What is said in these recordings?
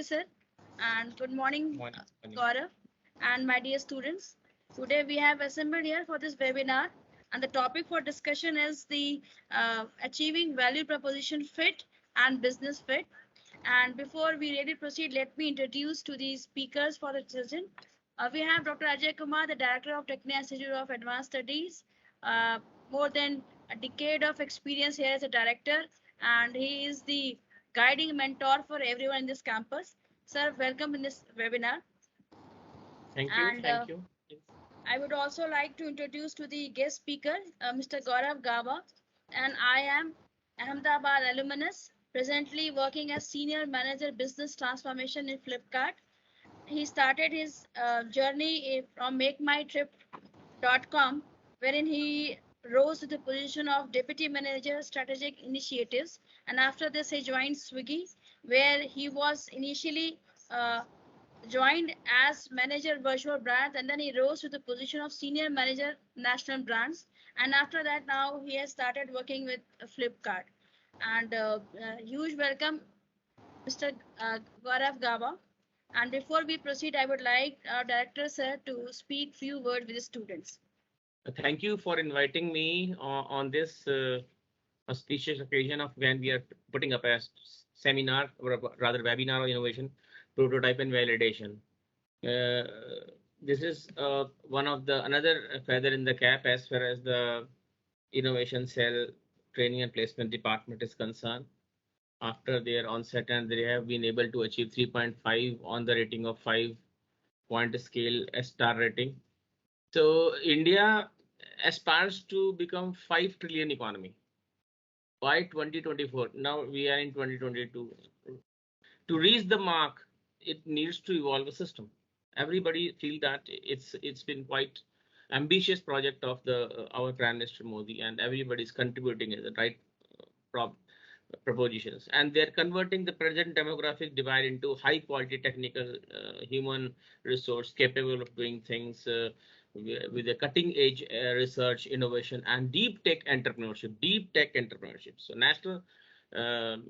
sir, and good morning, Morning. Gaurav, and my dear students. Today we have assembled here for this webinar, and the topic for discussion is the achieving value proposition fit and business fit. And before we really proceed, let me introduce to the speakers for the session. We have Dr. Ajay Kumar, the Director of Tecnia Institute of Advanced Studies, uh, more than a decade of experience here as a director, and he is the guiding mentor for everyone in this campus. Sir, welcome in this webinar. Thank you. And Thank you. I would also like to introduce to the guest speaker, Mr. Gaurav Gaba, and I am Ahmedabad alumnus, presently working as Senior Manager Business Transformation in Flipkart. He started his journey from MakeMyTrip.com, wherein he rose to the position of Deputy Manager Strategic Initiatives. And after this, he joined Swiggy, where he was initially joined as Manager Virtual Brands, and then he rose to the position of Senior Manager National Brands. And after that, now he has started working with Flipkart. And huge welcome, Mr. Gaurav Gaba. And before we proceed, I would like our director, sir, to speak few words with the students. Thank you for inviting me on this auspicious occasion of when we are putting up a seminar, or rather webinar on innovation, prototype and validation. This is one of the another feather in the cap as far as the innovation cell training and placement department is concerned. After their onset, and they have been able to achieve 3.5 on the rating of 5-point scale, a star rating. So India aspires to become 5 trillion economy by 2024. Now we are in 2022. To reach the mark, it needs to evolve a system. Everybody feel that it's been quite ambitious project of the our Prime Minister Modi, and everybody is contributing at the right propositions, and they're converting the present demographic divide into high quality technical human resource capable of doing things with a cutting edge research, innovation, and deep tech entrepreneurship. So national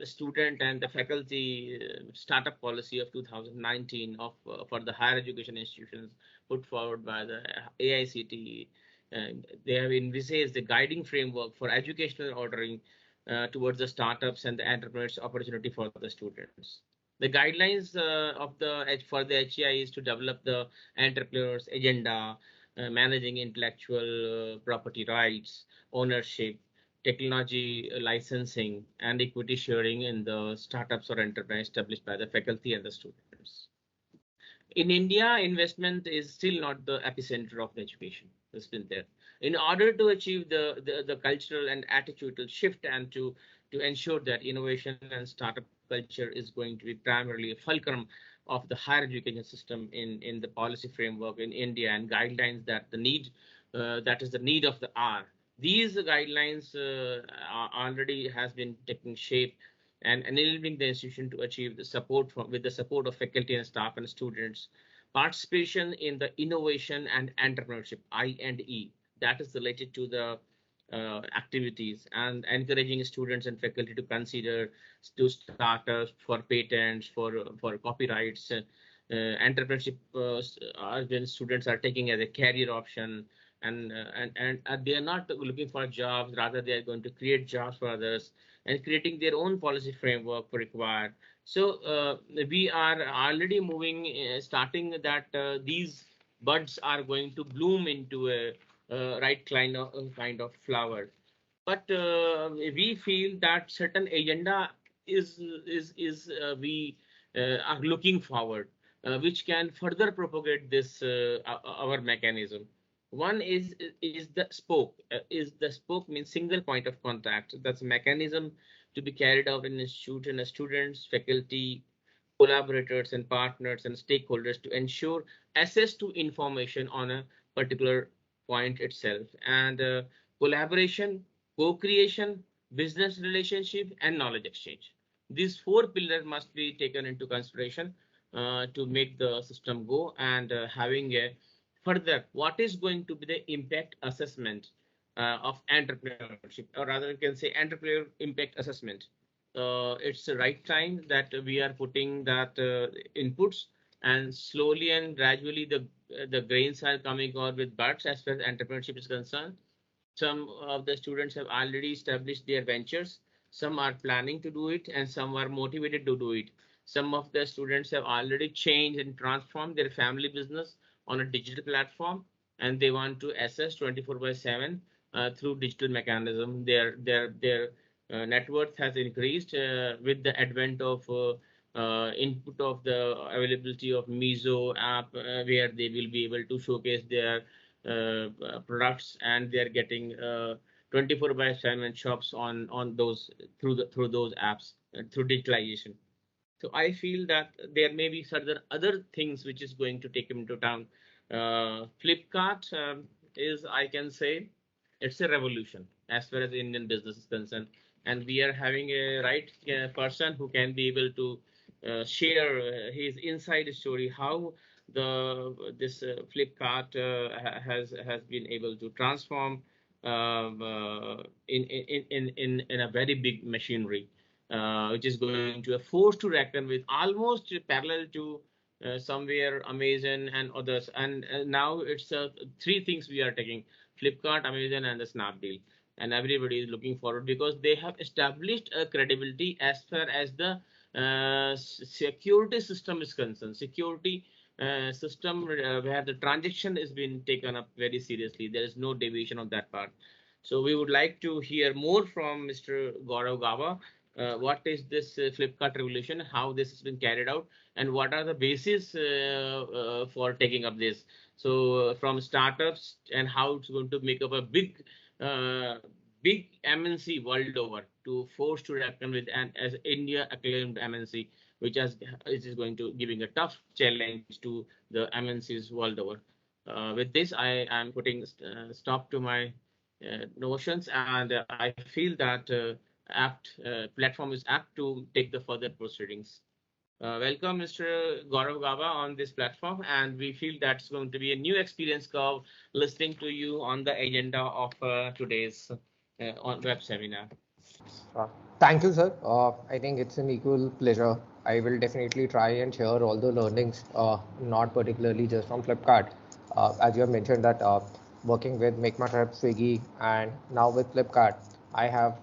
student and the faculty startup policy of 2019 of for the higher education institutions put forward by the AICTE, they have envisaged the guiding framework for educational ordering towards the startups and the entrepreneurs opportunity for the students. The guidelines of the for the HEI is to develop the entrepreneurs agenda, managing intellectual property rights, ownership, technology licensing, and equity sharing in the startups or enterprise established by the faculty and the students. In India, investment is still not the epicenter of the education. It's been there. In order to achieve the cultural and attitudinal shift, and to ensure that innovation and startup culture is going to be primarily a fulcrum of the higher education system in the policy framework in India, and guidelines that the need that is the need of the hour. These guidelines already has been taking shape and enabling the institution to achieve the support with the support of faculty and staff and students. Participation in the innovation and entrepreneurship (I&E) that is related to the activities, and encouraging students and faculty to consider to startups for patents, for copyrights, entrepreneurship when students are taking as a career option, and they are not looking for jobs, rather they are going to create jobs for others and creating their own policy framework for required. So we are already moving, starting that these buds are going to bloom into a right kind of flower. But we feel that certain agenda is we are looking forward, which can further propagate this our mechanism. One is the spoke. Is the spoke means single point of contact. That's a mechanism to be carried out in institute and students, faculty, collaborators, and partners and stakeholders to ensure access to information on a particular point itself, and collaboration, co-creation, business relationship, and knowledge exchange. These four pillars must be taken into consideration to make the system go, and having a further what is going to be the impact assessment of entrepreneurship, or rather you can say entrepreneur impact assessment. it's the right time that we are putting that inputs, and slowly and gradually the grains are coming out with buds as far as entrepreneurship is concerned. Some of the students have already established their ventures. Some are planning to do it, and some are motivated to do it. Some of the students have already changed and transformed their family business on a digital platform, and they want to assess 24 by 7 through digital mechanism. Their net worth has increased with the advent of input of the availability of Mizo app, where they will be able to showcase their products, and they are getting 24 by 7 shops on those through those apps through digitalization. So I feel that there may be certain other things which is going to take him to town. Flipkart is, I can say, it's a revolution as far as Indian business is concerned, and we are having a right person who can be able to share his inside story how the this Flipkart has been able to transform in a very big machinery, which is going to a force to reckon with, almost parallel to somewhere Amazon and others. And now it's three things we are taking: Flipkart, Amazon, and the Snapdeal. And everybody is looking forward because they have established a credibility as far as the security system is concerned. Security system where the transaction is being taken up very seriously. There is no deviation on that part. So we would like to hear more from Mr. Gaurav Gaba. What is this Flipkart revolution? How this has been carried out, and what are the bases for taking up this? So from startups and how it's going to make up a uh, big MNC world over to force to reckon with, and as India acclaimed MNC, which is going to giving a tough challenge to the MNCs world over. With this, I am putting stop to my notions, and I feel that platform is apt to take the further proceedings. Welcome, Mr. Gaurav Gaba, on this platform, and we feel that's going to be a new experience curve listening to you on the agenda of today's on web seminar. Uh, Thank you, sir. I think it's an equal pleasure. I will definitely try and share all the learnings, not particularly just from Flipkart. As you have mentioned that working with Make My Trip, Swiggy, and now with Flipkart, I have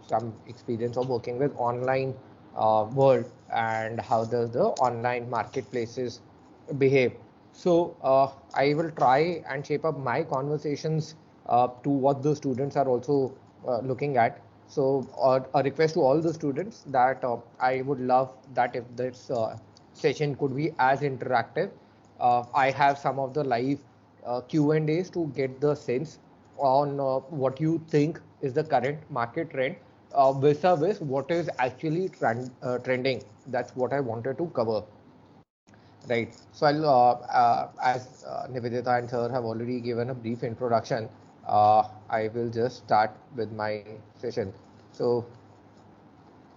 some experience of working with online world and how does the online marketplaces behave. So I will try and shape up my conversations to what the students are also looking at. So a request to all the students that I would love that if this session could be as interactive. I have some of the live Q&As to get the sense on what you think is the current market trend vis-a-vis what is actually trending. That's what I wanted to cover. Right. So as Nivedita and Sir have already given a brief introduction, I will just start with my session. So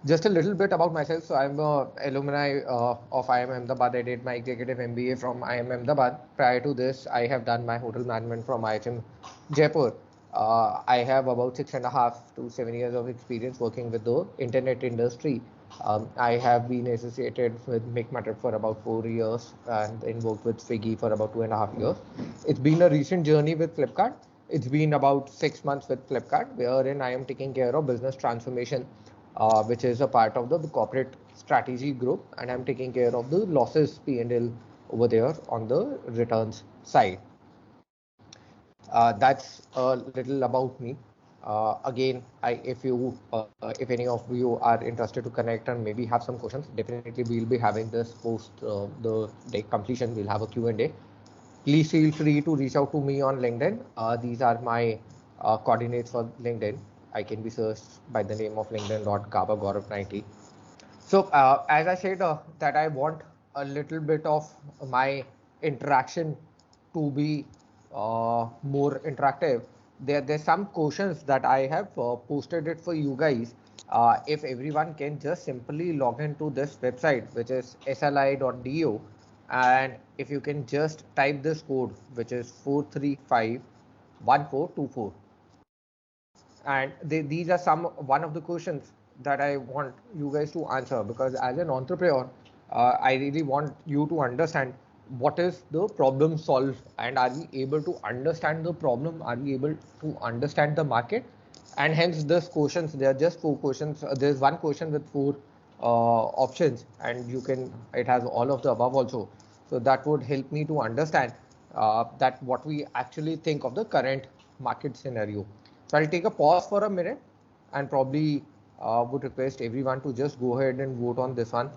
just a little bit about myself. So I'm a alumni of IIM Ahmedabad. I did my executive MBA from IIM Ahmedabad. Prior to this, I have done my hotel management from IHM Jaipur. I have about 6.5 to 7 years of experience working with the internet industry. I have been associated with Make My Trip for about 4 years and then worked with Swiggy for about 2.5 years. It's been a recent journey with Flipkart. It's been about 6 months with Flipkart, wherein I am taking care of business transformation, which is a part of the corporate strategy group, and I'm taking care of the losses P&L over there on the returns side. That's a little about me. If any of you are interested to connect and maybe have some questions, definitely we'll be having this post the day completion. We'll have a Q&A. Please feel free to reach out to me on LinkedIn. These are my coordinates for LinkedIn. I can be searched by the name of linkedin.gabagorav90. So, as I said, that I want a little bit of my interaction to be more interactive. There's some questions that I have posted it for you guys. If everyone can just simply log into this website, which is sli.do, and if you can just type this code, which is 4351424, and these are some one of the questions that I want you guys to answer, because as an entrepreneur, I really want you to understand what is the problem solved, and are we able to understand the problem? Are we able to understand the market? And hence, this questions, there are just 4 questions. There's one question with 4 options, and you can, it has all of the above also. So that would help me to understand that what we actually think of the current market scenario. So I'll take a pause for a minute and probably would request everyone to just go ahead and vote on this one.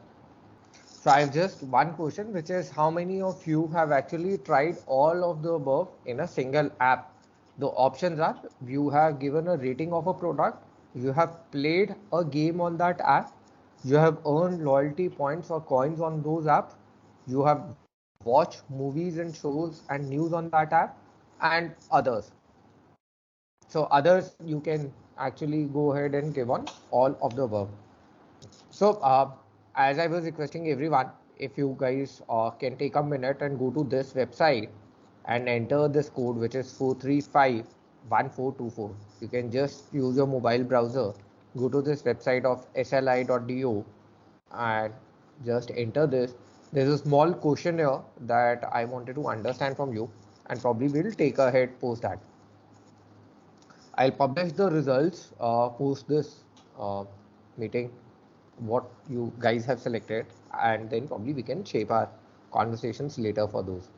So I have just one question, which is how many of you have actually tried all of the above in a single app? The options are: you have given a rating of a product, you have played a game on that app, you have earned loyalty points or coins on those apps, you have watched movies and shows and news on that app, and others. So others, you can actually go ahead and give on all of the above. So, as I was requesting everyone, if you guys can take a minute and go to this website and enter this code, which is 4351424. You can just use your mobile browser, go to this website of sli.do and just enter this. There's a small questionnaire that I wanted to understand from you, and probably we'll take ahead post that. I'll publish the results post this meeting, what you guys have selected, and then probably we can shape our conversations later for those.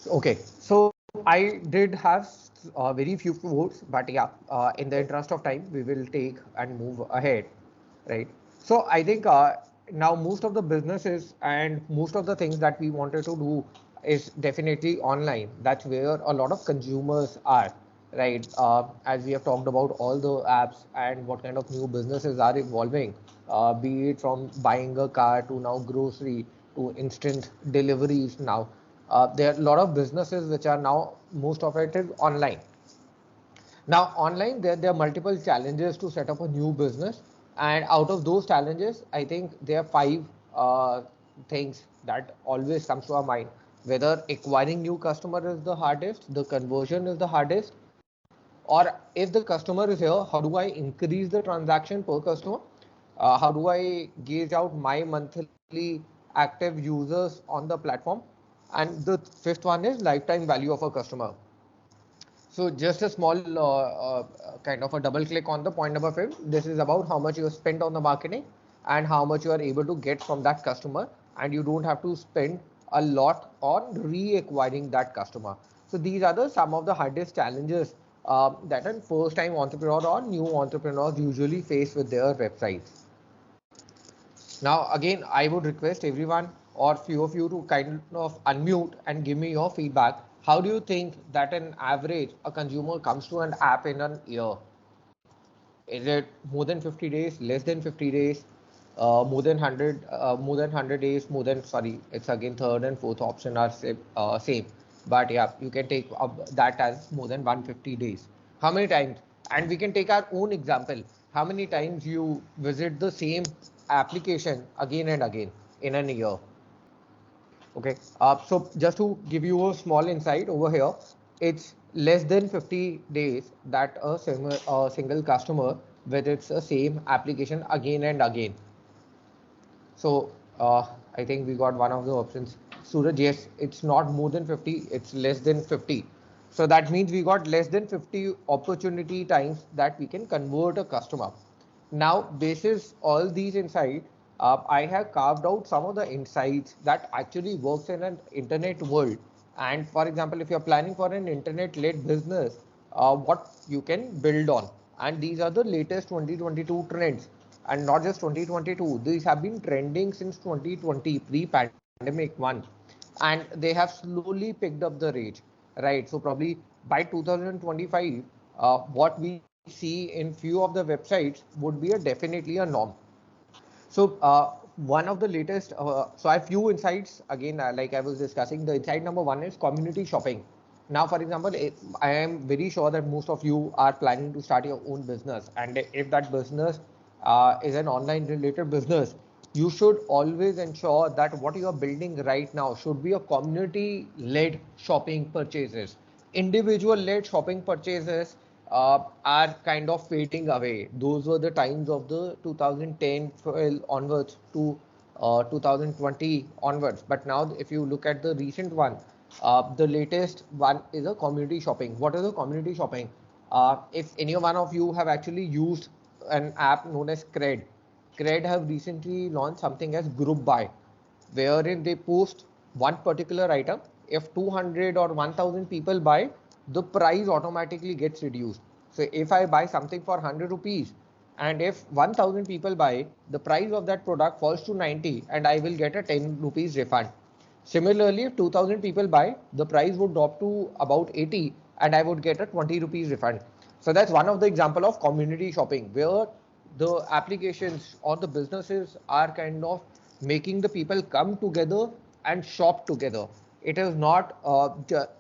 Okay, so I did have very few votes, but yeah, in the interest of time, we will take and move ahead, right? So I think now most of the businesses and most of the things that we wanted to do is definitely online. That's where a lot of consumers are, right? As we have talked about all the apps and what kind of new businesses are evolving, be it from buying a car to now grocery to instant deliveries now. There are a lot of businesses which are now, most of it is online. Now, online, there are multiple challenges to set up a new business. And out of those challenges, I think there are 5 things that always comes to our mind. Whether acquiring new customer is the hardest, the conversion is the hardest, or if the customer is here, how do I increase the transaction per customer? How do I gauge out my monthly active users on the platform? And the fifth one is lifetime value of a customer. So just a small kind of a double click on the point number 5. This is about how much you spent on the marketing and how much you are able to get from that customer, and you don't have to spend a lot on reacquiring that customer. So these are the some of the hardest challenges that a first time entrepreneur or new entrepreneurs usually face with their websites. Now, again, I would request everyone or few of you to kind of unmute and give me your feedback. How do you think that an average a consumer comes to an app in an year? Is it more than 50 days, less than 50 days, more than 100 days, more than, sorry, it's again third and fourth option are same. But yeah, you can take that as more than 150 days. How many times? And we can take our own example. How many times you visit the same application again and again in a year? Okay, so just to give you a small insight over here, it's less than 50 days that a single customer visits the same application again and again. So I think we got one of the options. Suraj, yes, it's not more than 50, it's less than 50. So that means we got less than 50 opportunity times that we can convert a customer. Now, basis all these insights, I have carved out some of the insights that actually works in an internet world. And for example, if you're planning for an internet-led business, what you can build on. And these are the latest 2022 trends, and not just 2022. These have been trending since 2020, pre-pandemic one, and they have slowly picked up the rate, right? So probably by 2025, what we see in few of the websites would be a definitely a norm. So one of the latest, so I have few insights again, like I was discussing. The insight number 1 is community shopping. Now, for example, I am very sure that most of you are planning to start your own business, and if that business is an online related business, you should always ensure that what you are building right now should be a community led shopping purchases, individual led shopping purchases, are kind of fading away. Those were the times of the 2010 12 onwards to 2020 onwards. But now, if you look at the recent one, the latest one is a community shopping. What is a community shopping? If any one of you have actually used an app known as Cred have recently launched something as Group Buy, wherein they post one particular item. If 200 or 1000 people buy, the price automatically gets reduced. So if I buy something for 100 rupees, and if 1000 people buy, the price of that product falls to 90 and I will get a 10 rupees refund. Similarly, if 2000 people buy, the price would drop to about 80 and I would get a 20 rupees refund. So that's one of the example of community shopping, where the applications or the businesses are kind of making the people come together and shop together. It is not,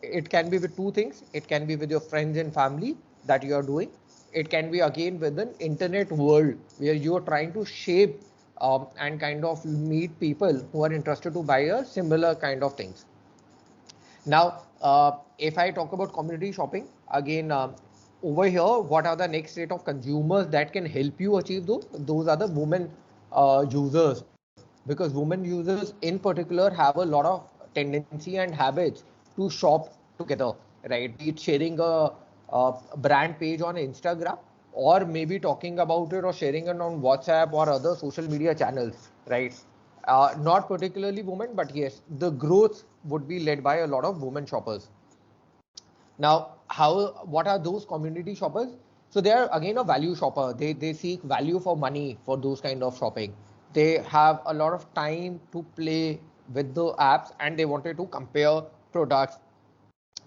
it can be with two things. It can be with your friends and family that you are doing. It can be again with an internet world where you are trying to shape and kind of meet people who are interested to buy a similar kind of things. Now, if I talk about community shopping, again, over here, what are the next set of consumers that can help you achieve those? Those are the women users, because women users in particular have a lot of tendency and habits to shop together, right? Be it sharing a brand page on Instagram, or maybe talking about it or sharing it on WhatsApp or other social media channels, right? Not particularly women, but yes, the growth would be led by a lot of women shoppers. Now, what are those community shoppers? So they are again a value shopper. They seek value for money for those kind of shopping. They have a lot of time to play with the apps and they wanted to compare products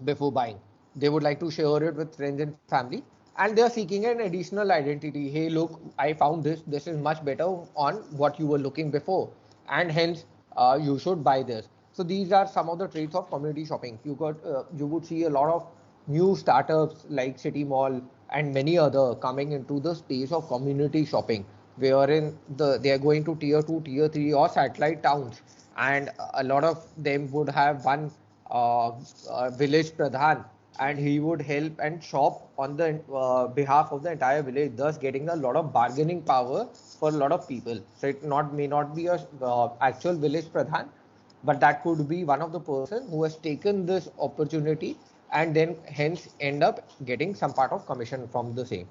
before buying. They would like to share it with friends and family, and they are seeking an additional identity. Hey, look, I found this. This is much better on what you were looking before, and hence you should buy this. So these are some of the traits of community shopping. You would see a lot of new startups like City Mall and many other coming into the space of community shopping, wherein they are going to tier 2, tier 3 or satellite towns, and a lot of them would have one village pradhan, and he would help and shop on the behalf of the entire village, thus getting a lot of bargaining power for a lot of people. So it not may not be a actual village pradhan, but that could be one of the person who has taken this opportunity and then hence end up getting some part of commission from the same.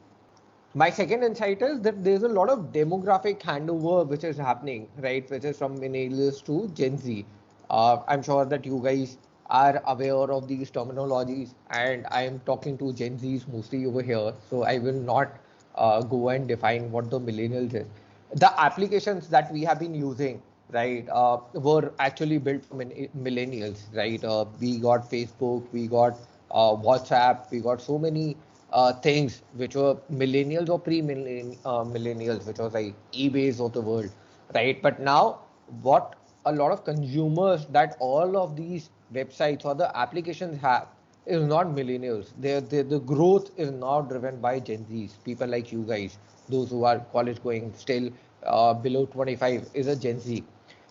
My second insight is that there's a lot of demographic handover which is happening, right? Which is from millennials to Gen Z. I'm sure that you guys are aware of these terminologies, and I am talking to Gen Zs mostly over here, so I will not go and define what the millennials is. The applications that we have been using, right, were actually built for millennials, right? We got Facebook, we got WhatsApp, we got so many things which were millennials or pre-millennials, which was like eBays of the world, right? But now, what a lot of consumers that all of these websites or the applications have is not millennials. The growth is now driven by Gen Zs, people like you guys, those who are college going, still below 25 is a Gen Z.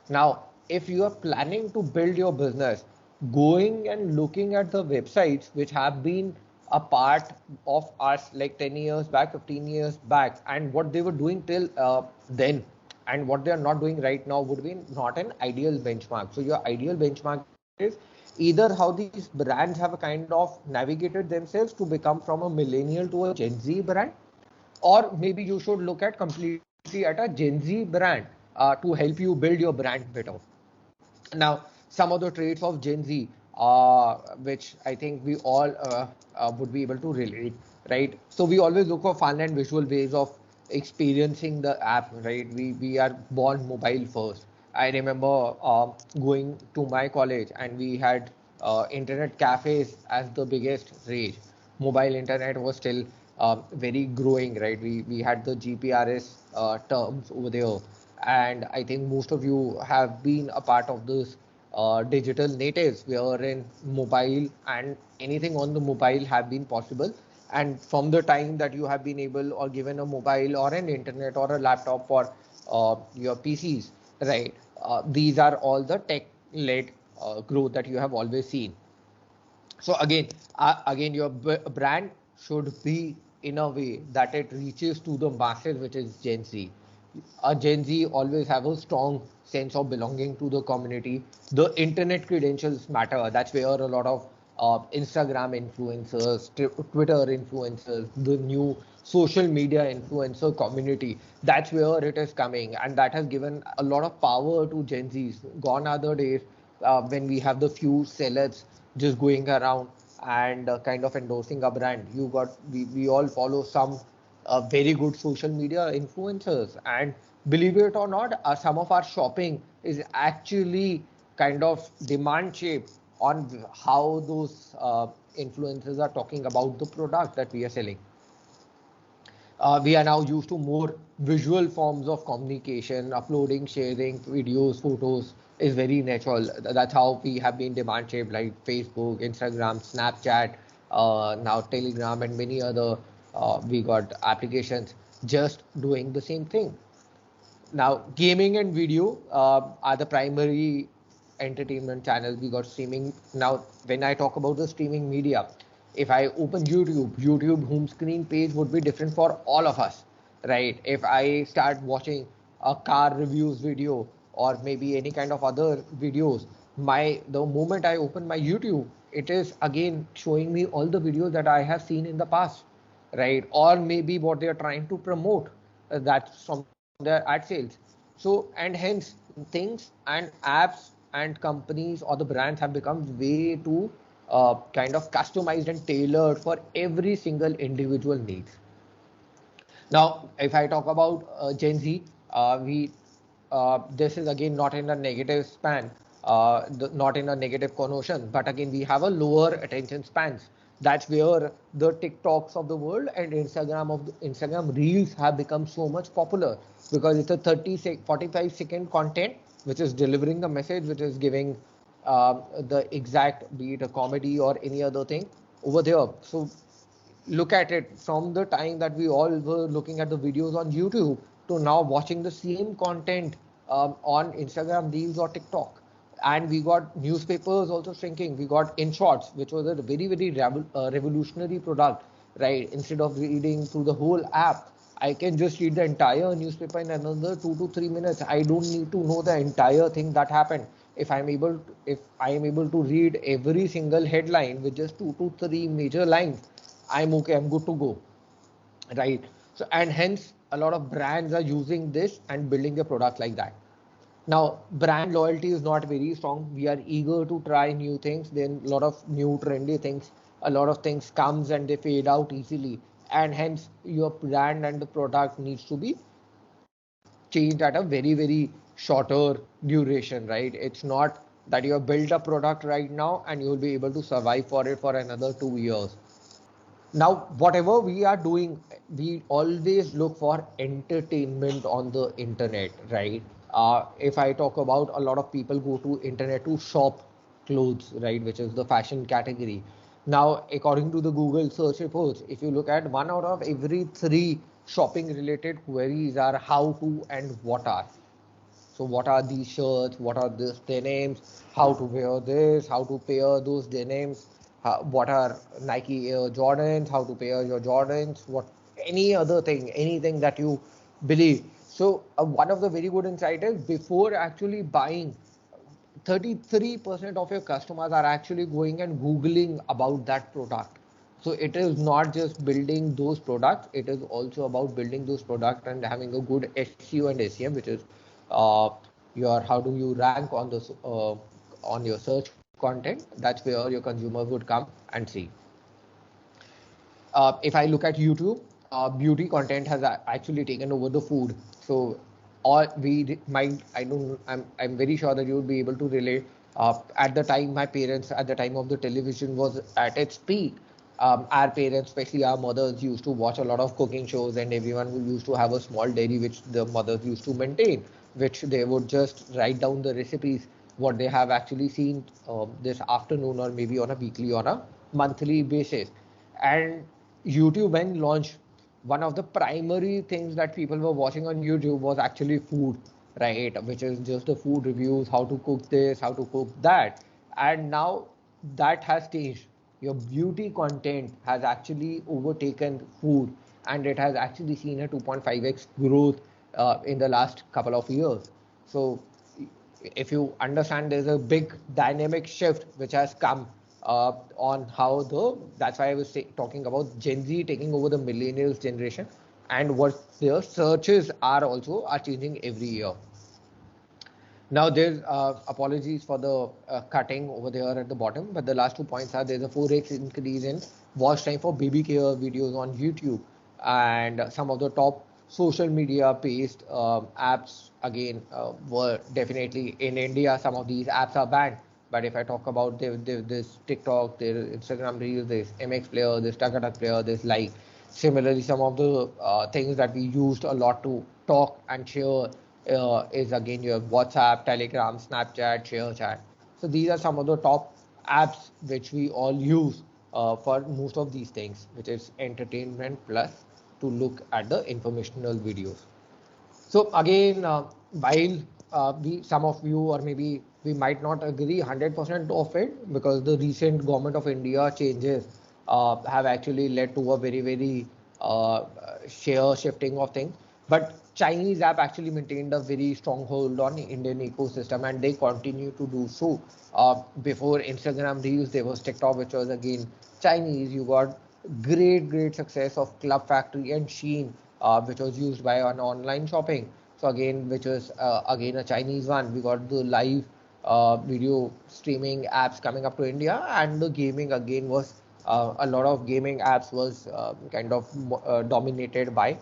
Now, if you are planning to build your business, going and looking at the websites which have been a part of us like 10 years back, 15 years back, and what they were doing till then, and what they are not doing right now would be not an ideal benchmark. So your ideal benchmark is either how these brands have a kind of navigated themselves to become from a millennial to a Gen Z brand, or maybe you should look at completely at a Gen Z brand to help you build your brand better. Now, some of the traits of Gen Z, which I think we all would be able to relate, right? So we always look for fun and visual ways of experiencing the app, right? We are born mobile first. I remember going to my college and we had internet cafes as the biggest rage. Mobile internet was still very growing, right? We had the GPRS terms over there, and I think most of you have been a part of this digital natives, wherein mobile and anything on the mobile have been possible. And from the time that you have been able or given a mobile or an internet or a laptop for your PCs, right? These are all the tech-led growth that you have always seen. So again, your brand should be in a way that it reaches to the masses, which is Gen Z. A Gen Z always have a strong sense of belonging to the community. The internet credentials matter. That's where a lot of Instagram influencers, Twitter influencers, the new social media influencer community, that's where it is coming. And that has given a lot of power to Gen Zs. Gone are the days when we have the few celebs just going around and kind of endorsing a brand. We all follow some very good social media influencers, and believe it or not, some of our shopping is actually kind of demand shaped on how those influencers are talking about the product that we are selling. We are now used to more visual forms of communication. Uploading, sharing videos, photos is very natural. That's how we have been demand shaped, like Facebook, Instagram, Snapchat, now Telegram, and many other. We got applications just doing the same thing. Now, gaming and video are the primary entertainment channels. We got streaming. Now, when I talk about the streaming media, if I open YouTube home screen page would be different for all of us, right? If I start watching a car reviews video or maybe any kind of other videos, the moment I open my YouTube, it is again showing me all the videos that I have seen in the past, right? Or maybe what they are trying to promote. That's from their ad sales. So, and hence things and apps and companies or the brands have become way too kind of customized and tailored for every single individual needs. Now, if I talk about Gen Z, we this is again not in a negative span, not in a negative connotation, but again we have a lower attention spans. That's where the TikToks of the world and Instagram Reels have become so much popular, because it's a 45-second content which is delivering the message, which is giving the exact, be it a comedy or any other thing over there. So look at it from the time that we all were looking at the videos on YouTube to now watching the same content on Instagram Reels or TikTok. And we got newspapers also shrinking. We got in shorts, which was a very revolutionary product, right? Instead of reading through the whole app, I can just read the entire newspaper in another 2 to 3 minutes. I don't need to know the entire thing that happened. If I am able to read every single headline with just 2 to 3 major lines, I'm okay, I'm good to go, right? So, and hence a lot of brands are using this and building their product like that. Now, brand loyalty is not very strong. We are eager to try new things. Then a lot of new trendy things, a lot of things comes and they fade out easily. And hence your brand and the product needs to be changed at a very shorter duration, right? It's not that you have built a product right now and you will be able to survive for it for another 2 years. Now, whatever we are doing, we always look for entertainment on the internet, right? If I talk about, a lot of people go to internet to shop clothes, right, which is the fashion category. Now, according to the Google search reports, if you look at, 1 out of every 3 shopping related queries are how to and what are. So what are these shirts? What are these denims? How to wear this? How to pair those denims? What are Nike Air Jordans? How to pair your Jordans? What, any other thing, anything that you believe. So one of the very good insight is, before actually buying, 33% of your customers are actually going and googling about that product. So it is not just building those products, it is also about building those products and having a good SEO and SEM, which is uh, your, how do you rank on this on your search content. That's where your consumers would come and see. If I look at YouTube, beauty content has actually taken over the food. So, or we might, I don't, I'm very sure that you would be able to relate. At the time, my parents, at the time of the television was at its peak, our parents, especially our mothers, used to watch a lot of cooking shows, and everyone who used to have a small dairy which the mothers used to maintain, which they would just write down the recipes, what they have actually seen this afternoon, or maybe on a weekly, on a monthly basis. And YouTube, when launched, one of the primary things that people were watching on YouTube was actually food, right? Which is just the food reviews, how to cook this, how to cook that. And now that has changed. your beauty content has actually overtaken food, and it has actually seen a 2.5x growth in the last couple of years. So if you understand, there's a big dynamic shift which has come on how that's why I was talking about Gen Z taking over the millennials generation, and what their searches are changing every year. Now there's apologies for the cutting over there at the bottom, but the last 2 points are there's a 4x increase in watch time for baby care videos on YouTube, and some of the top social media based apps again were definitely in India. Some of these apps are banned, but if I talk about this TikTok, there's Instagram Reels, there's MX Player, there's Takatak Player, there's like. Similarly, some of the things that we used a lot to talk and share is again your WhatsApp, Telegram, Snapchat, ShareChat. So these are some of the top apps which we all use for most of these things, which is entertainment plus to look at the informational videos. So again, while we some of you or maybe we might not agree 100% of it, because the recent government of India changes have actually led to a very share shifting of things. But Chinese app actually maintained a very strong hold on Indian ecosystem, and they continue to do so. Before Instagram Reels, there was TikTok, which was again Chinese. You got great success of Club Factory and Shein, which was used by an online shopping. So again, which was again a Chinese one. We got the live video streaming apps coming up to India, and the gaming again was a lot of gaming apps was kind of dominated by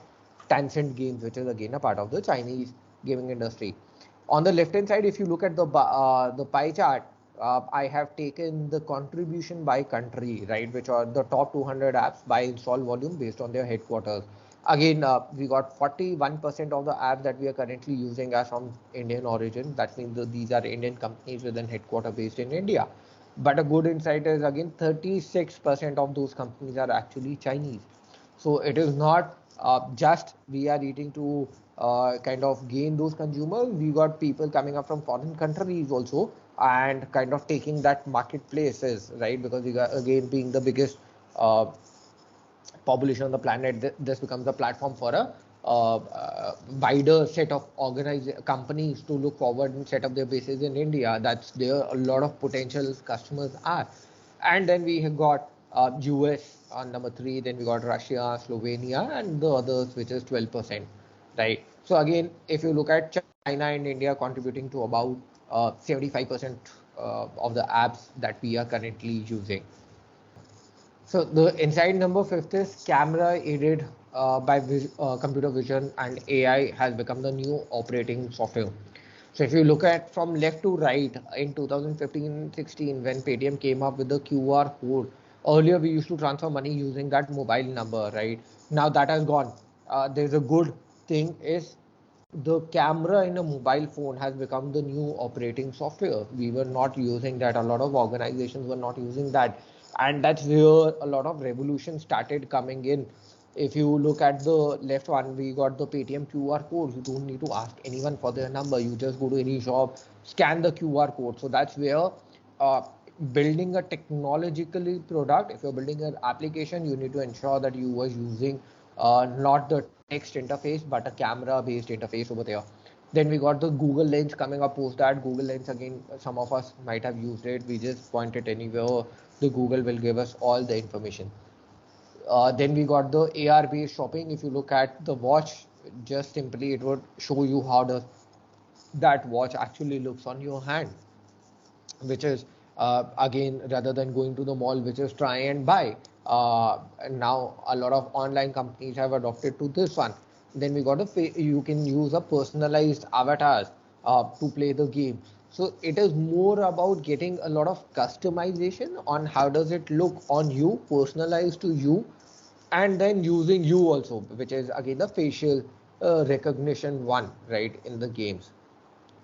Tencent Games, which is again a part of the Chinese gaming industry. On the left hand side, if you look at the pie chart, I have taken the contribution by country, right, which are the top 200 apps by install volume based on their headquarters. Again, we got 41% of the apps that we are currently using are from Indian origin. That means that these are Indian companies with an headquarter based in India. But a good insight is again 36% of those companies are actually Chinese. So it is not just we are eating to kind of gain those consumers. We got people coming up from foreign countries also, and kind of taking that marketplaces, right? Because we got again being the biggest population on the planet, this becomes a platform for a wider set of organized companies to look forward and set up their bases in India. That's there a lot of potential customers are. And then we have got US on number 3, then we got Russia, Slovenia, and the others, which is 12%, right? So again, if you look at China and India contributing to about 75% of the apps that we are currently using. So the inside number 5th is camera aided by computer vision and AI has become the new operating software. So if you look at from left to right in 2015-16, when Paytm came up with the QR code, earlier we used to transfer money using that mobile number, right? Now that has gone. There's a good thing is the camera in a mobile phone has become the new operating software. We were not using that. A lot of organizations were not using that. And that's where a lot of revolution started coming in. If you look at the left one, we got the Paytm QR code. You don't need to ask anyone for their number. You just go to any shop, scan the QR code. So that's where uh, building a technologically product, if you're building an application, you need to ensure that you are using not the text interface but a camera based interface over there. Then we got the Google Lens coming up post that. Google Lens again, some of us might have used it. We just point it anywhere, the Google will give us all the information. Then we got the AR based shopping. If you look at the watch, just simply it would show you how does that watch actually looks on your hand, which is again rather than going to the mall, which is try and buy. And now a lot of online companies have adopted to this one. Then we got you can use a personalized avatars to play the game. So it is more about getting a lot of customization on how does it look on you, personalized to you, and then using you also, which is again the facial recognition one, right, in the games,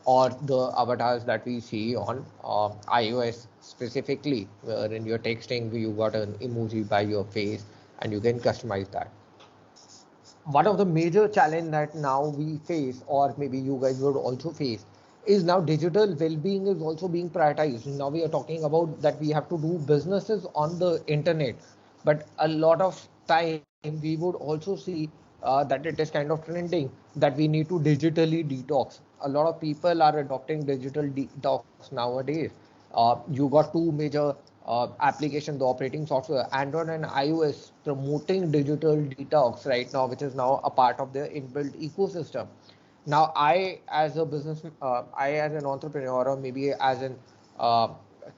or the avatars that we see on iOS specifically, where in your texting you got an emoji by your face and you can customize that. One of the major challenge that now we face, or maybe you guys would also face, is now digital well-being is also being prioritized. Now we are talking about that we have to do businesses on the internet, but a lot of time we would also see that it is kind of trending that we need to digitally detox. A lot of people are adopting digital detox nowadays. You got two major applications, the operating software, Android and iOS, promoting digital detox right now, which is now a part of their inbuilt ecosystem. Now I as a business, I as an entrepreneur, or maybe as an uh,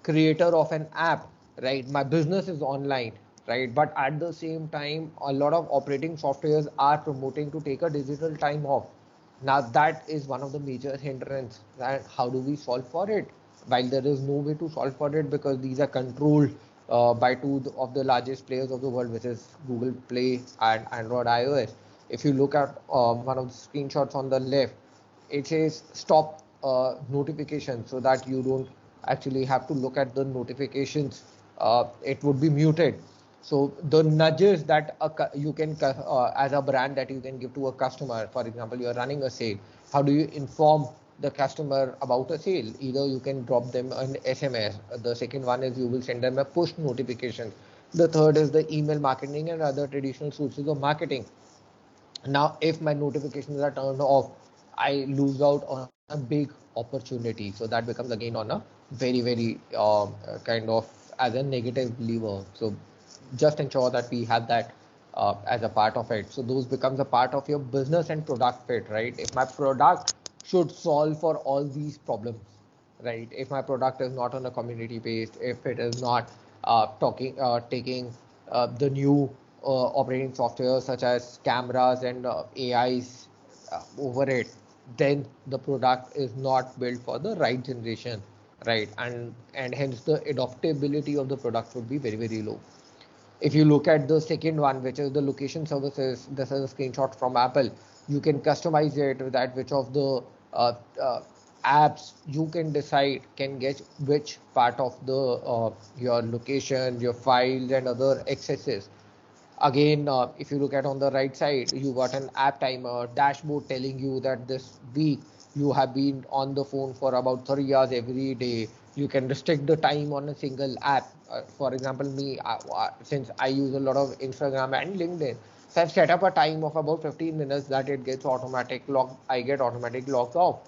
creator of an app, right, my business is online, right, but at the same time a lot of operating softwares are promoting to take a digital time off. Now that is one of the major hindrance, and how do we solve for it? While there is no way to solve for it because these are controlled by two of the largest players of the world, which is Google Play and Android iOS. If you look at one of the screenshots on the left, it says stop notification, so that you don't actually have to look at the notifications. It would be muted. So the nudges that you can as a brand that you can give to a customer, for example, you are running a sale, how do you inform the customer about a sale? Either you can drop them an SMS, the second one is you will send them a push notification, the third is the email marketing and other traditional sources of marketing. Now if my notifications are turned off, I lose out on a big opportunity. So that becomes again on a very kind of as a negative lever. So just ensure that we have that as a part of it. So those becomes a part of your business and product fit, right? If my product should solve for all these problems, right? If my product is not on a community based, if it is not taking the new operating software such as cameras and AIs over it, then the product is not built for the right generation, right? And hence the adoptability of the product would be very low. If you look at the second one, which is the location services, this is a screenshot from Apple. You can customize it with that which of the uh, uh, apps you can decide can get which part of the your location, your files and other accesses. Again, if you look at on the right side, you got an app timer dashboard telling you that this week you have been on the phone for about 30 hours every day. You can restrict the time on a single app. For example, me, since I use a lot of Instagram and LinkedIn, so I've set up a time of about 15 minutes that it gets automatic log. I get automatic logged off,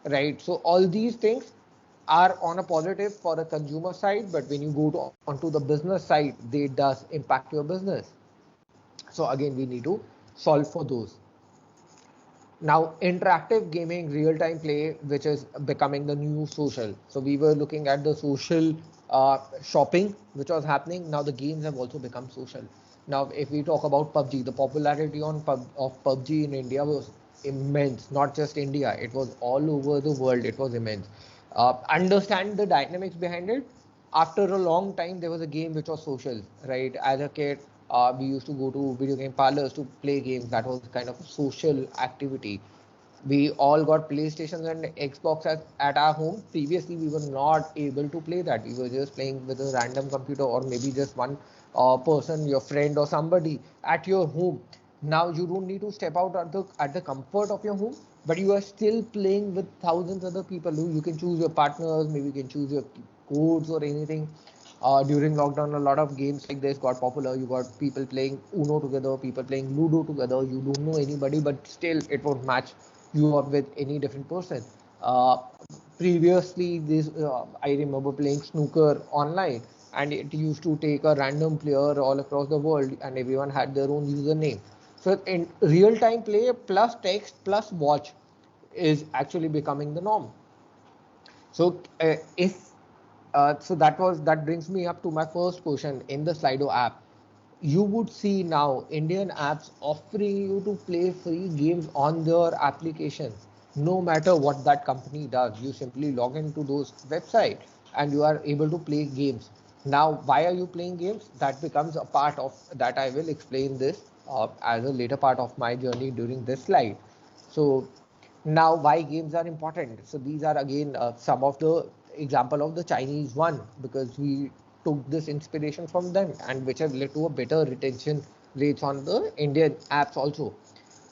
right? So all these things are on a positive for the consumer side, but when you go to onto the business side, they does impact your business. So again, we need to solve for those. Now, interactive gaming, real-time play, which is becoming the new social. So we were looking at the social shopping, which was happening. Now the games have also become social. Now, if we talk about PUBG, the popularity of PUBG in India was immense. Not just India; it was all over the world. It was immense. Understand the dynamics behind it. After a long time, there was a game which was social, right? As a kid, we used to go to video game parlors to play games. That was kind of a social activity. We all got PlayStations and Xbox at our home. Previously, we were not able to play that. We were just playing with a random computer or maybe just one person, your friend or somebody at your home. Now you don't need to step out at the comfort of your home, but you are still playing with thousands other people who you can choose your partners, maybe you can choose your codes or anything. During lockdown, a lot of games like this got popular. You got people playing Uno together, people playing Ludo together. You don't know anybody, but still it won't match you up with any different person. Uh, Previously, this I remember playing snooker online, and it used to take a random player all across the world, and everyone had their own username. So in real time play plus text plus watch is actually becoming the norm. So if so that brings me up to my first question in the Slido app. You would see now Indian apps offering you to play free games on their application. No matter what that company does, you simply log into those website and you are able to play games. Now, why are you playing games? That becomes a part of that. I will explain this as a later part of my journey during this slide. So now, why games are important? So these are again some of the example of the Chinese one, because we took this inspiration from them and which have led to a better retention rates on the Indian apps also.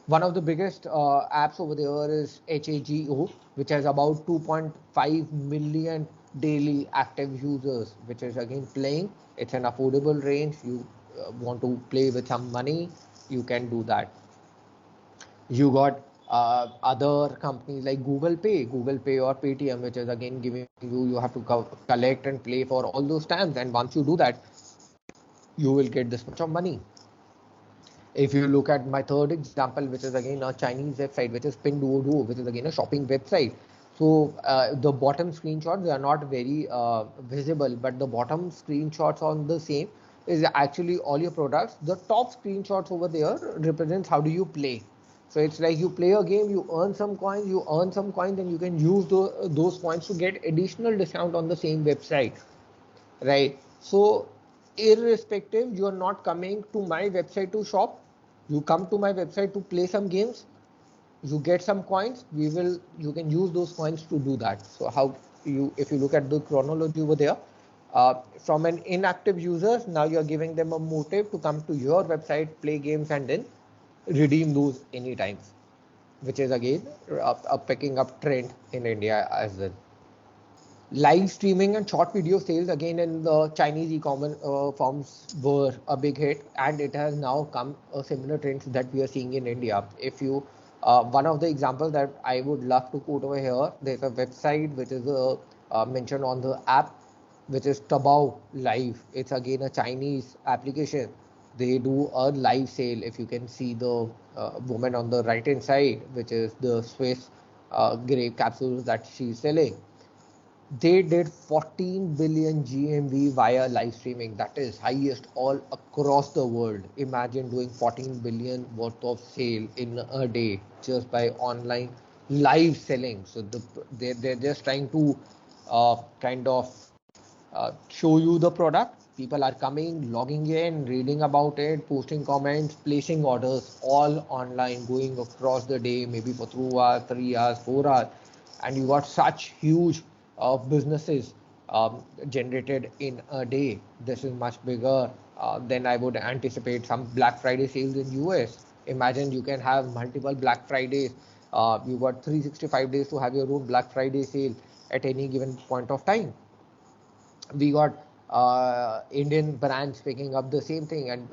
One of the biggest apps over there is HAGO, which has about 2.5 million daily active users, which is again playing. It's an affordable range. You want to play with some money, you can do that. You got other companies like Google Pay or Paytm, which is again giving you have to collect and play for all those stamps. And once you do that, you will get this much of money. If you look at my third example, which is again a Chinese website, which is Pinduoduo, which is again a shopping website. So the bottom screenshots, they are not very visible, but the bottom screenshots on the same is actually all your products. The top screenshots over there represents how do you play. So it's like you play a game, you earn some coins, and you can use those coins to get additional discount on the same website, right? So irrespective, you are not coming to my website to shop, you come to my website to play some games, you get some coins, you can use those coins to do that. So how you, if you look at the chronology over there, from an inactive users, now you're giving them a motive to come to your website, play games, and then redeem those anytime, which is again a picking up trend in India as well. Live streaming and short video sales again in the Chinese e-commerce forms were a big hit, and it has now come a similar trend that we are seeing in India. If you one of the examples that I would love to quote over here, there's a website which is mentioned on the app, which is Tabao Live. It's again a Chinese application. They do a live sale. If you can see the woman on the right hand side, which is the Swiss grape capsules that she's selling, they did 14 billion GMV via live streaming. That is highest all across the world. Imagine doing 14 billion worth of sale in a day just by online live selling. So they're just trying to kind of show you the product. People are coming, logging in, reading about it, posting comments, placing orders, all online, going across the day, maybe for 2 hours, 3 hours, 4 hours, and you got such huge businesses generated in a day. This is much bigger than I would anticipate some Black Friday sales in US. Imagine you can have multiple Black Fridays. You got 365 days to have your own Black Friday sale at any given point of time. We got Indian brands picking up the same thing, and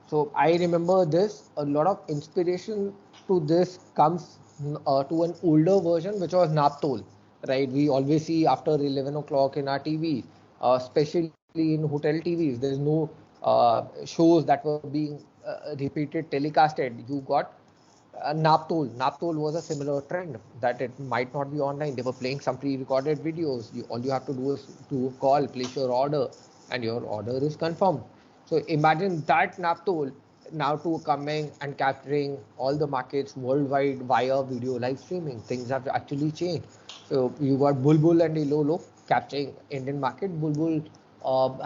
so I remember this. A lot of inspiration to this comes to an older version, which was Naptol, right? We always see after 11 o'clock in our TV, especially in hotel TVs. There's no shows that were being repeated, telecasted. You got Naptol was a similar trend that it might not be online. They were playing some pre-recorded videos. All you have to do is to call, place your order, and your order is confirmed. So imagine that Naptol now to coming and capturing all the markets worldwide via video live streaming. Things have actually changed. So you got Bulbul and Ilolo capturing Indian market. Bulbul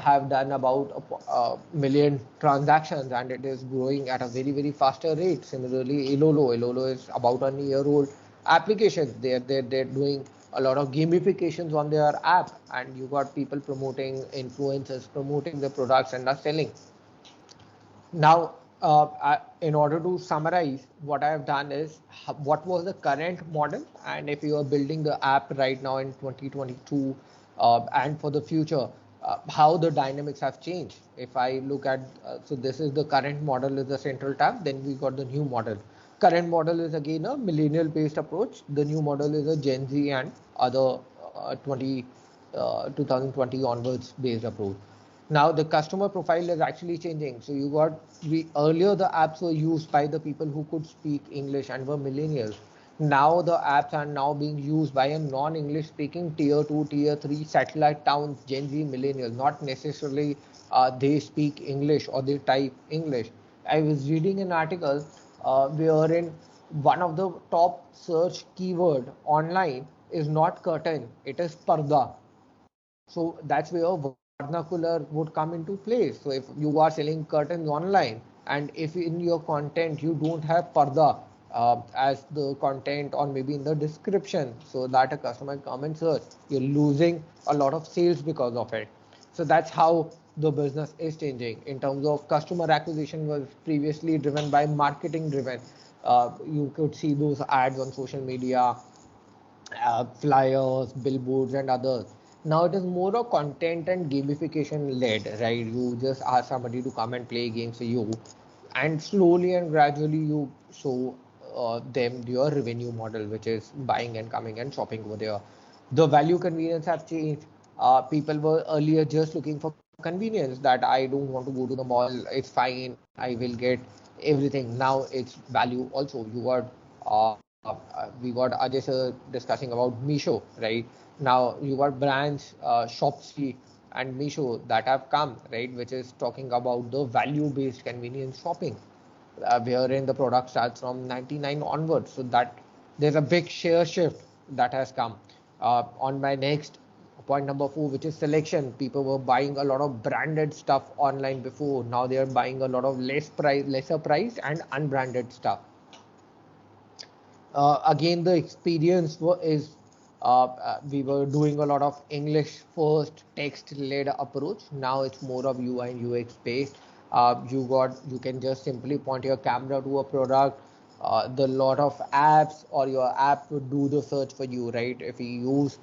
have done about a million transactions, and it is growing at a very faster rate. Similarly, Ilolo is about a year-old application. They're doing a lot of gamifications on their app, and you got people promoting, influencers promoting the products and are selling. Now, in order to summarize, what I have done is what was the current model, and if you are building the app right now in 2022 and for the future, how the dynamics have changed. If I look at, so this is the current model is the central tab, then we got the new model. Current model is again a millennial based approach. The new model is a Gen Z and other 2020 onwards based approach. Now the customer profile is actually changing. So you got, we earlier the apps were used by the people who could speak English and were millennials. Now the apps are now being used by a non-English speaking tier 2, tier 3 satellite towns, Gen Z millennials. Not necessarily they speak English or they type English. I was reading an article wherein one of the top search keyword online is not curtain, it is parda. So that's where vernacular would come into place. So if you are selling curtains online, and if in your content you don't have parda as the content or maybe in the description, so that a customer come and search, you're losing a lot of sales because of it. So that's how the business is changing. In terms of customer acquisition was previously driven by marketing driven. You could see those ads on social media, flyers, billboards, and others. Now it is more of content and gamification led, right? You just ask somebody to come and play games for you, and slowly and gradually you show them your revenue model, which is buying and coming and shopping over there. The value convenience have changed. People were earlier just looking for convenience, that I don't want to go to the mall, it's fine, I will get everything. Now it's value also. You got we got Ajay sir discussing about Misho, right? Now you got brands Shopsy and Misho that have come, right, which is talking about the value-based convenience shopping, wherein the product starts from 99 onwards. So that there's a big share shift that has come. On my next point number 4, which is selection. People were buying a lot of branded stuff online before. Now they are buying a lot of lesser price and unbranded stuff. Again, the experience is we were doing a lot of English first text led approach. Now it's more of UI and UX based. You can just simply point your camera to a product. The lot of apps, or your app would do the search for you, right? If you use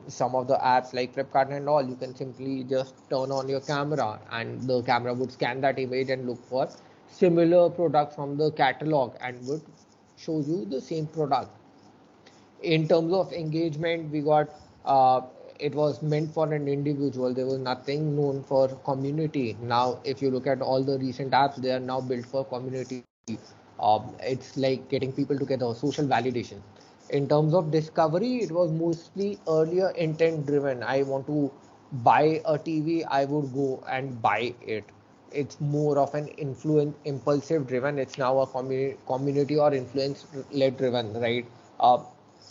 some of the apps like Flipkart and all, you can simply just turn on your camera and the camera would scan that image and look for similar products from the catalog and would show you the same product. In terms of engagement, we got it was meant for an individual. There was nothing known for community. Now if you look at all the recent apps, they are now built for community. It's like getting people together, social validation. In terms of discovery, it was mostly earlier intent driven. I want to buy a TV, I would go and buy it. It's more of an influence impulsive driven. It's now a community or influence led driven, right?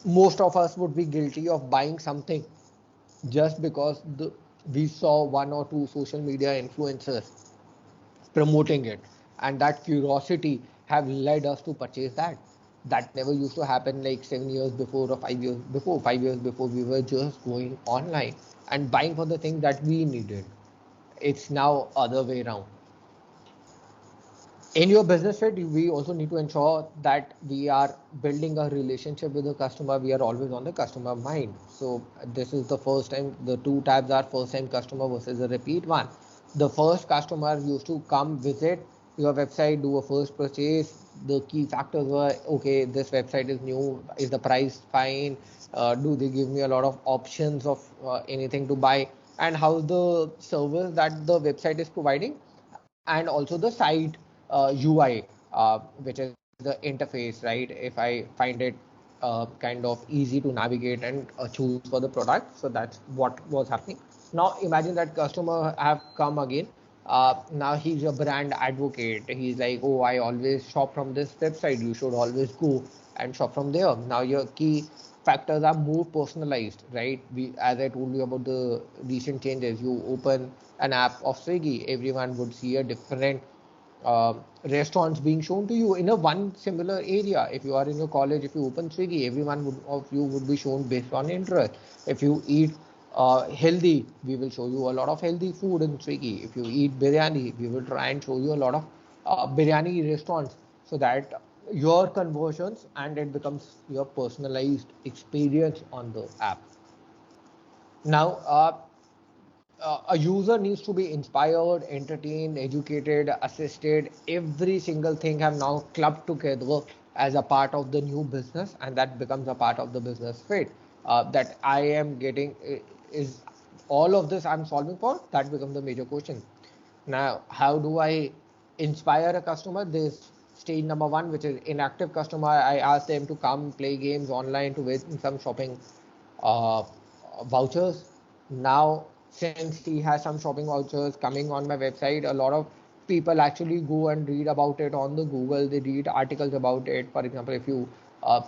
Most of us would be guilty of buying something just because we saw one or two social media influencers promoting it, and that curiosity have led us to purchase that. That never used to happen like 7 years before or 5 years before. 5 years before, we were just going online and buying for the thing that we needed. It's now other way around. In your business fit, we also need to ensure that we are building a relationship with the customer. We are always on the customer mind. So this is the first time. The two tabs are first time customer versus a repeat one. The first customer used to come visit your website, do a first purchase. The key factors were, okay, this website is new, is the price fine, do they give me a lot of options of anything to buy, and how's the service that the website is providing, and also the site UI, which is the interface, right? If I find it kind of easy to navigate and choose for the product. So that's what was happening. Now imagine that customer have come again. Now he's a brand advocate. He's like, oh, I always shop from this website. You should always go and shop from there. Now your key factors are more personalized, right? As I told you about the recent changes, you open an app of Swiggy, everyone would see a different restaurants being shown to you in a one similar area. If you are in your college, if you open Swiggy, everyone of you would be shown based on interest. If you eat healthy, we will show you a lot of healthy food in Swiggy. If you eat biryani, we will try and show you a lot of biryani restaurants, so that your conversions and it becomes your personalized experience on the app. Now, a user needs to be inspired, entertained, educated, assisted. Every single thing have now clubbed together as a part of the new business, and that becomes a part of the business fit. That I am getting is all of this I'm solving for. That becomes the major question. Now, how do I inspire a customer? This stage number one, which is inactive customer. I ask them to come play games online to win some shopping uh, vouchers. Now, since he has some shopping vouchers coming on my website, a lot of people actually go and read about it on the Google. They read articles about it. For example, if you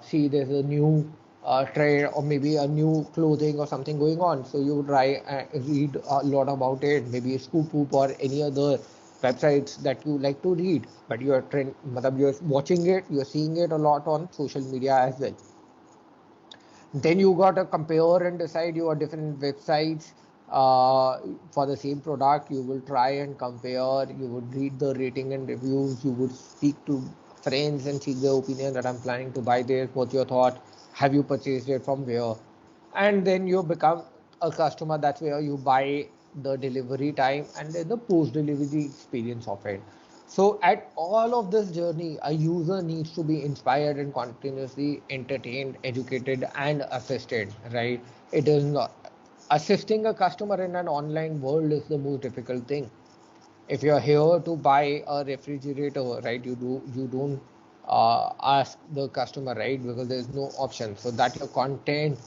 see there's a new trend or maybe a new clothing or something going on, so you try and read a lot about it. Maybe Scoop Poop or any other websites that you like to read, but you're watching it, you're seeing it a lot on social media as well. Then you got to compare and decide your different websites for the same product. You will try and compare. You would read the rating and reviews. You would speak to friends and seek their opinion that I'm planning to buy this. What's your thought? Have you purchased it from where? And then you become a customer. That's where you buy the delivery time and then the post delivery experience of it. So at all of this journey, a user needs to be inspired and continuously entertained, educated, and assisted, right? It is not assisting a customer in an online world is the most difficult thing. If you're here to buy a refrigerator, right, you don't ask the customer, right, because there's no option. So that your content,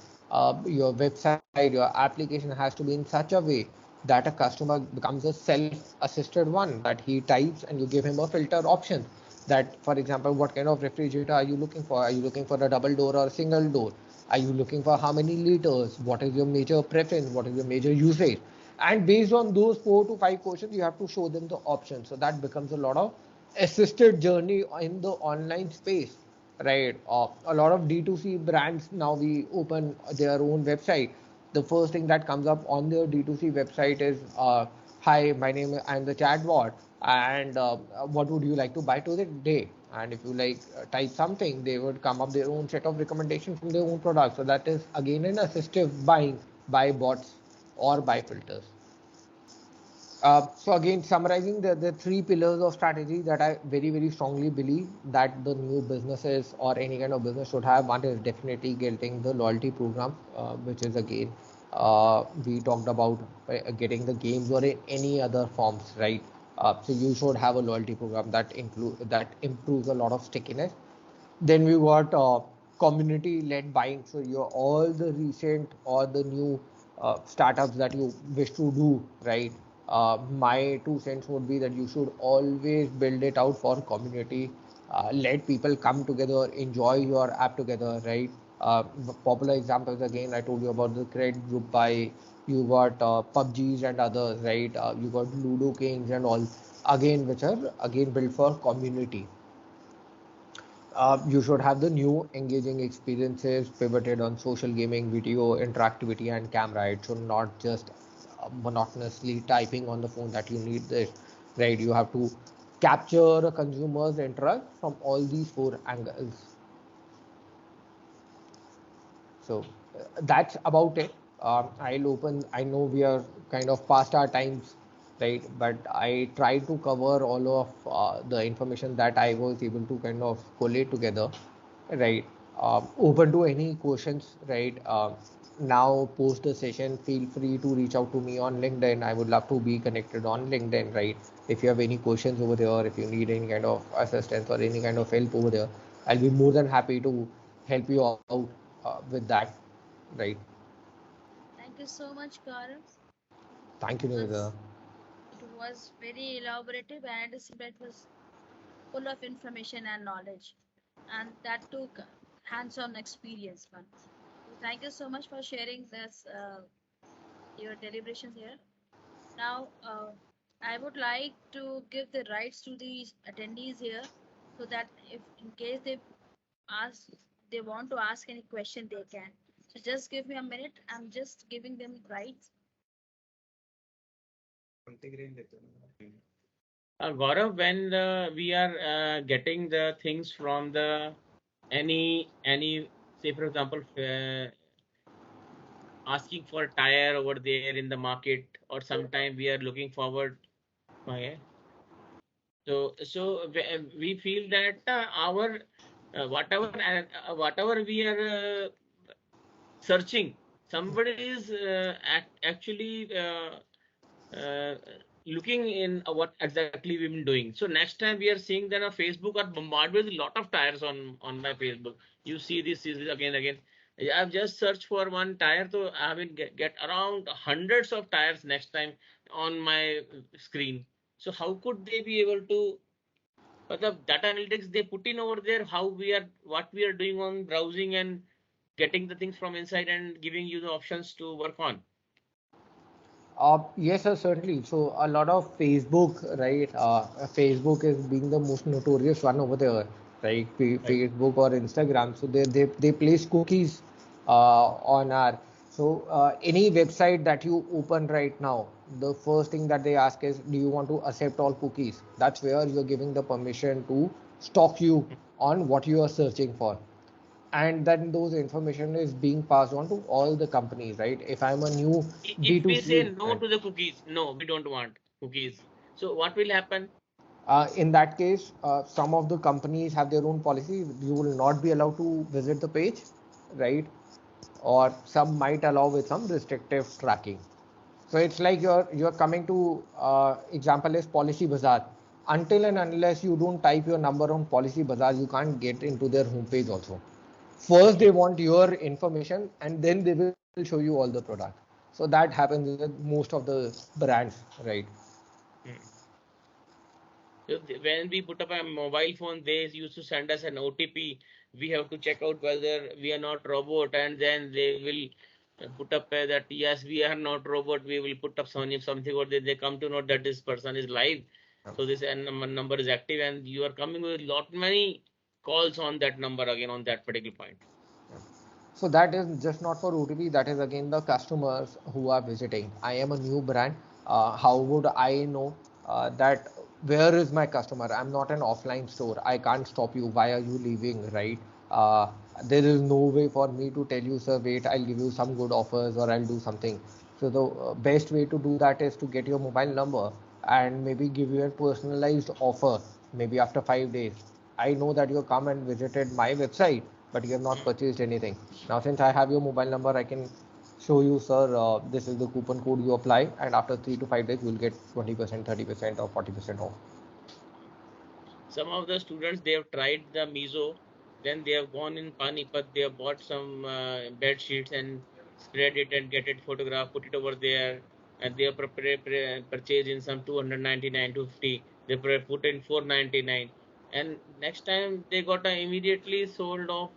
your website, your application has to be in such a way that a customer becomes a self-assisted one, that he types and you give him a filter option. That, for example, what kind of refrigerator are you looking for? Are you looking for a double door or a single door? Are you looking for how many liters? What is your major preference? What is your major usage? And based on those 4 to 5 questions, you have to show them the options. So that becomes a lot of assisted journey in the online space, right? A lot of D2C brands now, we open their own website. The first thing that comes up on their D2C website is, hi, my name, I'm the chatbot, and what would you like to buy today? And if you like type something, they would come up their own set of recommendations from their own products. So that is again an assistive buying by bots or by filters. So again, summarizing the 3 pillars of strategy that I very, very strongly believe that the new businesses or any kind of business should have. One is definitely getting the loyalty program, which is again, we talked about getting the games or in any other forms, right? So you should have a loyalty program that improves a lot of stickiness. Then we got community-led buying. So your all the recent or the new startups that you wish to do, right? My 2 cents would be that you should always build it out for community. Let people come together, enjoy your app together, right? Popular examples again, I told you about the credit group buy. You got PUBGs and others, right? You got Ludo Kings and all, again, which are again built for community. You should have the new engaging experiences pivoted on social gaming, video, interactivity, and camera. It should not just monotonously typing on the phone that you need this, right? You have to capture a consumer's interest from all these 4 angles. So that's about it. I'll open. I know we are kind of past our times, right? But I try to cover all of the information that I was able to kind of collate together, right? Open to any questions, right? Now, post the session, feel free to reach out to me on LinkedIn. I would love to be connected on LinkedIn, right? If you have any questions over there, if you need any kind of assistance or any kind of help over there, I'll be more than happy to help you out with that, right? Thank you so much, Gaurav. Thank you, It Niveda. was it was very elaborative, and it seemed it was full of information and knowledge, and that took hands-on experience one. So thank you so much for sharing this your deliberations here. Now, I would like to give the rights to the attendees here, so that if in case ask they want to ask any question, they can. So just give me a minute. I'm just giving them rights. Gaurav, when we are getting the things from the any say for example asking for tire over there in the market, or sometime we are looking forward. Okay. We feel that our whatever we are searching, somebody is actually uh, looking in what exactly we've been doing. So next time we are seeing that on Facebook or bombarded with a lot of tires on my Facebook. You see this is again again. I've just searched for one tire, so I will get around hundreds of tires next time on my screen. So how could they be able to? But the data analytics they put in over there, how we are, what we are doing on browsing and getting the things from inside and giving you the options to work on. Yes, sir, certainly. So a lot of Facebook, right? Facebook is being the most notorious one over there, right? Right. Facebook or Instagram. So they place cookies on our. So any website that you open right now, the first thing that they ask is, do you want to accept all cookies? That's where you're giving the permission to stock you on what you are searching for. And then those information is being passed on to all the companies, right? If I'm a new If we say B2C, no to the cookies, no, we don't want cookies. So what will happen? in that case, some of the companies have their own policy. You will not be allowed to visit the page, right? Or some might allow with some restrictive tracking. So it's like you're coming to example is Policy Bazaar. Until and unless you don't type your number on Policy Bazaar, you can't get into their homepage also. First, they want your information, and then they will show you all the product. So that happens with most of the brands, right? Hmm. So when we put up a mobile phone, they used to send us an OTP. We have to check out whether we are not robot, and then they will put up that yes, we are not robot. We will put up something, or they come to know that this person is live. So this number is active, and you are coming with lot many calls on that number again on that particular point. So that is just not for OTP. That is again the customers who are visiting. I am a new brand. How would I know that where is my customer? I'm not an offline store. I can't stop you. Why are you leaving? Right? Uh, there is no way for me to tell you, sir. Wait, I'll give you some good offers or I'll do something. So the best way to do that is to get your mobile number and maybe give you a personalized offer. Maybe after 5 days, I know that you come and visited my website, but you have not Hmm. purchased anything. Now, since I have your mobile number, I can show you, sir, this is the coupon code you apply, and after 3 to 5 days, you will get 20%, 30%, or 40% off. Some of the students, they have tried the Mizo, then they have gone in Panipat, they have bought some bed sheets and spread it and get it photographed, put it over there, and they have purchased in some 299, 250. They put in 499, and next time they got immediately sold off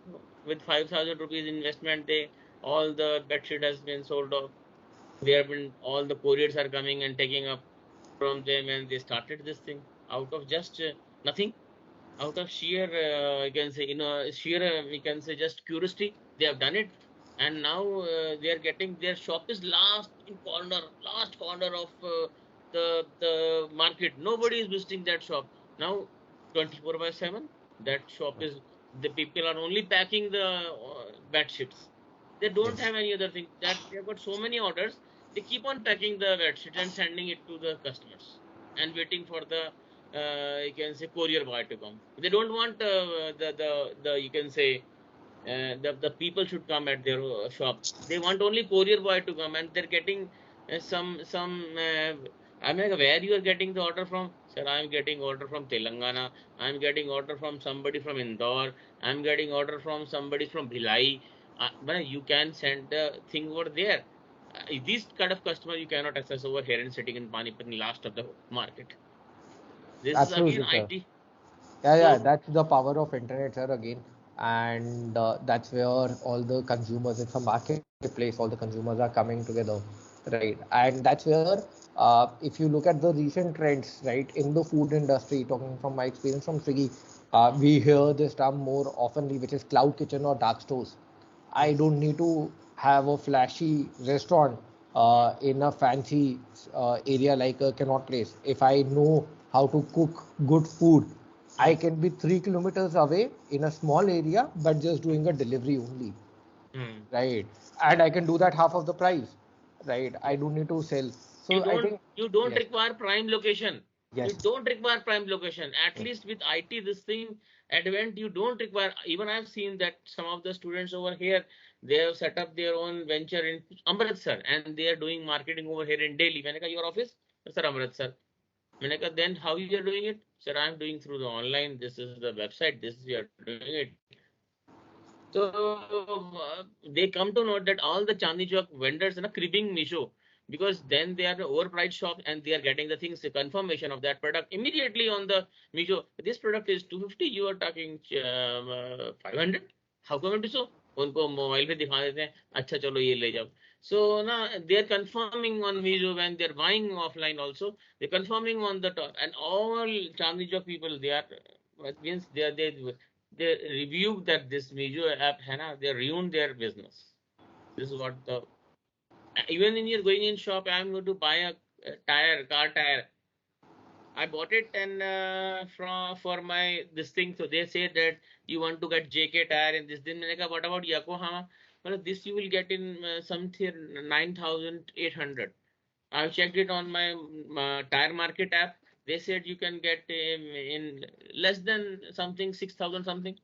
with 5,000 rupees investment. They all the bed sheet has been sold off. They have been all the couriers are coming and taking up from them, and they started this thing out of just nothing, out of sheer you can say, sheer we can say just curiosity, they have done it. And now they are getting, their shop is last corner of the market. Nobody is visiting that shop now. 24 by 7 that shop is, the people are only packing the bed sheets. They don't Yes. have any other thing, that they have got so many orders. They keep on packing the bed sheet and sending it to the customers and waiting for the you can say courier boy to come. They don't want the you can say the people should come at their shop. They want only courier boy to come, and they're getting some. I'm like, where you are getting the order from? Sir, I'm getting order from Telangana. I'm getting order from somebody from Indore. I'm getting order from somebody from Bhilai. But you can send the thing over there. This kind of customer you cannot access over here and sitting in Panipat in last of the market. This is again Absolutely, sir. IT. Yeah, So that's the power of internet, sir, again. And that's where all the consumers, it's a marketplace, all the consumers are coming together, right? And that's where, if you look at the recent trends, right, in the food industry, talking from my experience from Swiggy, we hear this term more oftenly, which is cloud kitchen or dark stores. I mm, don't need to have a flashy restaurant mm, in a fancy area like a Connaught Place. If I know how to cook good food, I mm, can be 3 kilometers away in a small area, but just doing a delivery only, mm. right? And I can do that half of the price, right? I don't need to sell. you So I don't think, you don't yes, require prime location. You yes, don't require prime location. At yes, least with IT, this thing advent, you don't require. Even I've seen that some of the students over here, they have set up their own venture in Amritsar, and they are doing marketing over here in Delhi. When I your office, sir, Amritsar. When then how you are doing it? Sir, I'm doing through the online. This is the website. This is you are doing it. So they come to know that all the Chandni Chowk vendors are cribbing Misho, because then they are overpriced shop and they are getting the things, the confirmation of that product immediately on the Misho. This product is 250, you are talking 500. How come it is so? उनको mobile पे दिखा देते हैं, अच्छा चलो ये ले जाओ. So now they are confirming on Mizo when they are buying offline also. They are confirming on the top, and all Chandni Chowk people, they are means they reviewed that this major app Hana, they ruined their business. This is what the, even in you're going in shop, I'm going to buy a tire, car tire. I bought it and for my this thing. So they say that you want to get JK tire and this. Then मैंने कहा what about Yokohama? Well, this you will get in something 9,800. I checked it on my tire market app. They said you can get in less than something 6,000 something.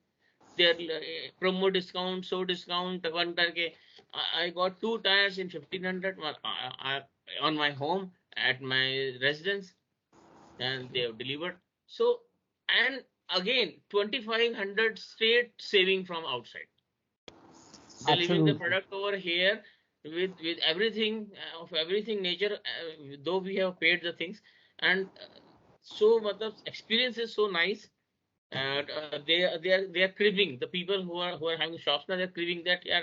Their promo discount, so discount one करके I got two tires in 1,500 on my home at my residence, and they have delivered. So, and again, 2,500 straight saving from outside. Delivering the Absolutely. product over here with everything of everything nature, though we have paid the things, and so matlab, experience is so nice. And they are cribbing the people who are having shops now. They're cribbing that, yeah,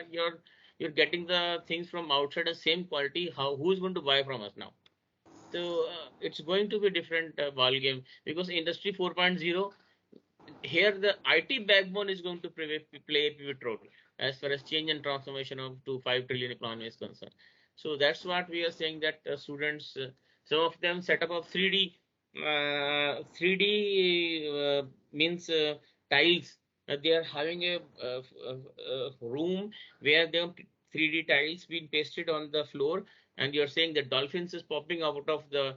you're getting the things from outside the same quality. Who's going to buy from us now? So it's going to be different ball game, because industry 4.0, here the IT backbone is going to play a pivot role as far as change and transformation of to 5 trillion economy is concerned. So that's what we are saying, that students, some of them set up of 3D, 3D means tiles. They are having a room where they have 3D tiles being pasted on the floor, and you're saying the dolphins is popping out of the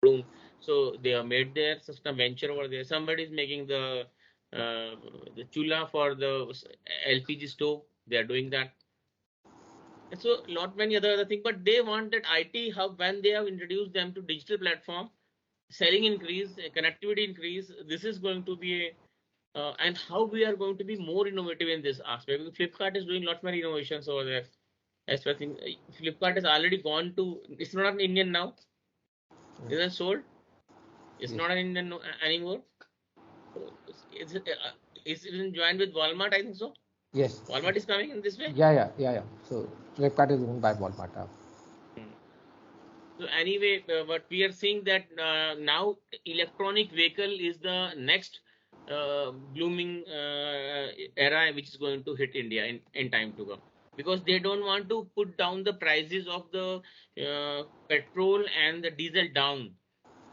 room. So they have made their system venture over there. Somebody is making the chula for the LPG stove. They are doing that. And so lot many other things, but they want that IT hub. When they have introduced them to digital platform, selling increase, connectivity increase. This is going to be a and how we are going to be more innovative in this aspect. Because Flipkart is doing lot many innovations over there. As far as Flipkart has already gone to, it's not an Indian now. Isn't sold. It's Yes. not an Indian anymore. So it's been joined with Walmart, I think so. Yes. Walmart is coming in this way. Yeah. So Flipkart is owned by Walmart now. Hmm. So anyway, but we are seeing that now electronic vehicle is the next blooming era which is going to hit India in time to come, because they don't want to put down the prices of the petrol and the diesel down.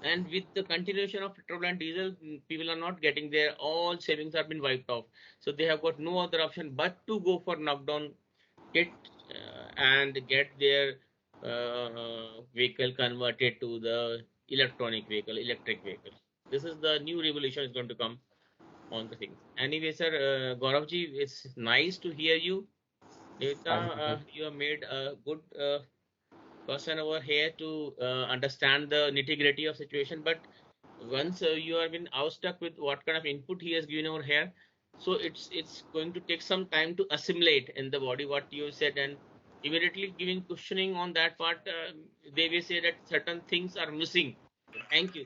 And with the continuation of petrol and diesel, people are not getting their all savings have been wiped off. So they have got no other option but to go for knockdown kit and get their vehicle converted to the electronic vehicle, electric vehicle. This is the new revolution is going to come on the things. Anyway, sir, Gauravji, it's nice to hear you. Devita, Thank you, sir. you have made a good person over here to understand the nitty gritty of situation. But once you have been outstuck with what kind of input he has given over here, so it's going to take some time to assimilate in the body what you said, and immediately giving questioning on that part, they will say that certain things are missing. Thank you.